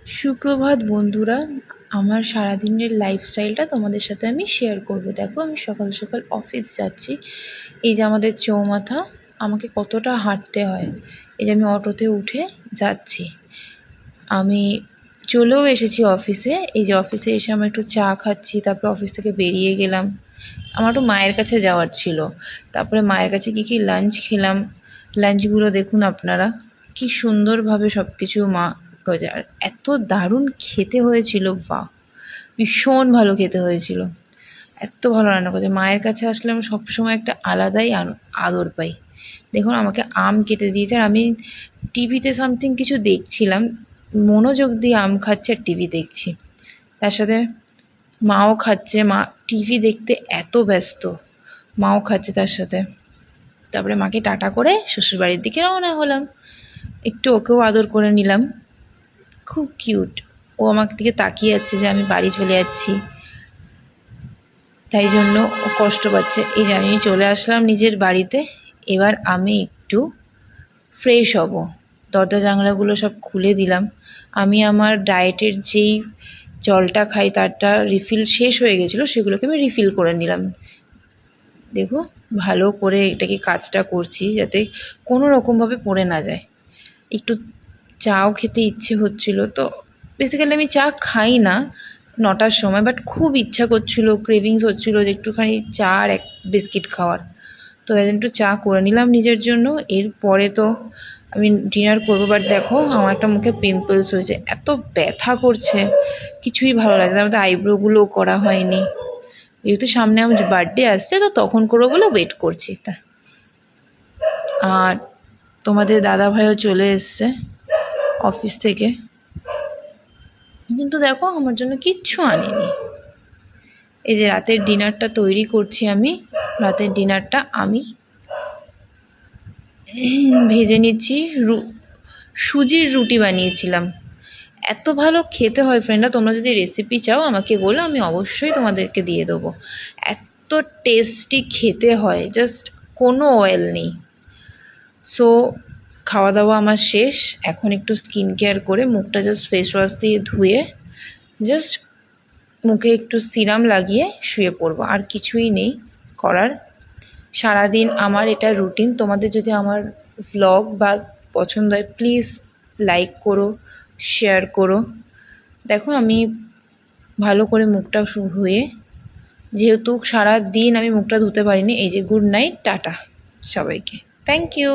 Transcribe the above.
সুপ্রভাত বন্ধুরা, আমার সারাদিনের লাইফস্টাইলটা তোমাদের সাথে আমি শেয়ার করব। দেখো, আমি সকাল সকাল অফিস যাচ্ছি। এই যে আমাদের চৌমাথা, আমাকে কতটা হাঁটতে হয়। এই যে আমি অটোতে উঠে যাচ্ছি। আমি চলেও এসেছি অফিসে। এই যে অফিসে এসে আমি একটু চা খাচ্ছি, তারপরে অফিস থেকে বেরিয়ে গেলাম। আমার একটু মায়ের কাছে যাওয়ার ছিল। তারপরে মায়ের কাছে কী লাঞ্চ খেলাম। লাঞ্চগুলো দেখুন আপনারা, কি সুন্দরভাবে সব কিছু মা করে। আর এত দারুণ খেতে হয়েছিল, বাহ, ভীষণ ভালো খেতে হয়েছিল। এত ভালো রান্না করেছে। মায়ের কাছে আসলে আমি সবসময় একটা আলাদাই আদর পাই। দেখুন, আমাকে আম কেটে দিয়েছে, আর আমি টিভিতে সামথিং কিছু দেখছিলাম, মনোযোগ দিয়ে আম খাচ্ছে আর টিভি দেখছি। তার সাথে মাও খাচ্ছে। মা টিভি দেখতে এত ব্যস্ত, মাও খাচ্ছে তার সাথে। তারপরে মাকে টাটা করে শ্বশুরবাড়ির দিকে রওনা হলাম। একটু ওকেও আদর করে নিলাম। খুব কিউট, ও আমার দিকে তাকিয়ে আছে যে আমি বাড়ি চলে যাচ্ছি, তাই জন্য ও কষ্ট পাচ্ছে। এই যে আমি চলে আসলাম নিজের বাড়িতে। এবার আমি একটু ফ্রেশ হব। দরজা জানলাগুলো সব খুলে দিলাম। আমি আমার ডায়েটের যেই জলটা খাই তারটা রিফিল শেষ হয়ে গেছিলো, সেগুলোকে আমি রিফিল করে নিলাম। দেখো, ভালো করে এটাকে কাজটা করছি যাতে কোনো রকমভাবে পড়ে না যায়। একটু চাও খেতে ইচ্ছে হচ্ছিল, তো বেসিক্যালি আমি চা খাই না 9টার সময়, বাট খুব ইচ্ছা করছিলো, ক্রেভিংস হচ্ছিলো যে একটুখানি চা আর এক বিস্কিট খাওয়ার। তো একটু চা করে নিলাম নিজের জন্য। এরপরে তো আমি ডিনার করবো। বাট দেখো, আমার একটা মুখে পিম্পলস হয়েছে, এত ব্যথা করছে, কিছুই ভালো লাগে না। আমাদের আইব্রোগুলোও করা হয়নি, যেহেতু সামনে আমার বার্থডে আসছে, তো তখন করবো বলে ওয়েট করছি। তা আর তোমাদের দাদা ভাইও চলে এসছে অফিস থেকে, কিন্তু দেখো আমার জন্য কিচ্ছু আনেনি। এই যে রাতের ডিনারটা তৈরি করছি আমি। রাতের ডিনারটা আমি ভেজে নিচ্ছি। সুজির রুটি বানিয়েছিলাম। এত ভালো খেতে হয় ফ্রেন্ডরা, তোমরা যদি রেসিপি চাও আমাকে বলো, আমি অবশ্যই তোমাদেরকে দিয়ে দেবো। এত টেস্টি খেতে হয়, জাস্ট কোনো অয়েল নেই। সো খাওয়া দাওয়া আমার শেষ। এখন একটু স্কিন কেয়ার করে মুখটা জাস্ট ফেস ওয়াশ দিয়ে ধুয়ে জাস্ট মুখে একটু সিরাম লাগিয়ে শুয়ে পড়বো। আর কিছুই নেই করার। সারাদিন আমার এটা রুটিন। তোমাদের যদি আমার ভ্লগ বা পছন্দ হয়, প্লিজ লাইক করো, শেয়ার করো। দেখো, আমি ভালো করে মুখটা ধুয়ে, যেহেতু সারা দিন আমি মুখটা ধুতে পারিনি, এই যে গুড নাইট, টাটা সবাইকে, থ্যাংক ইউ।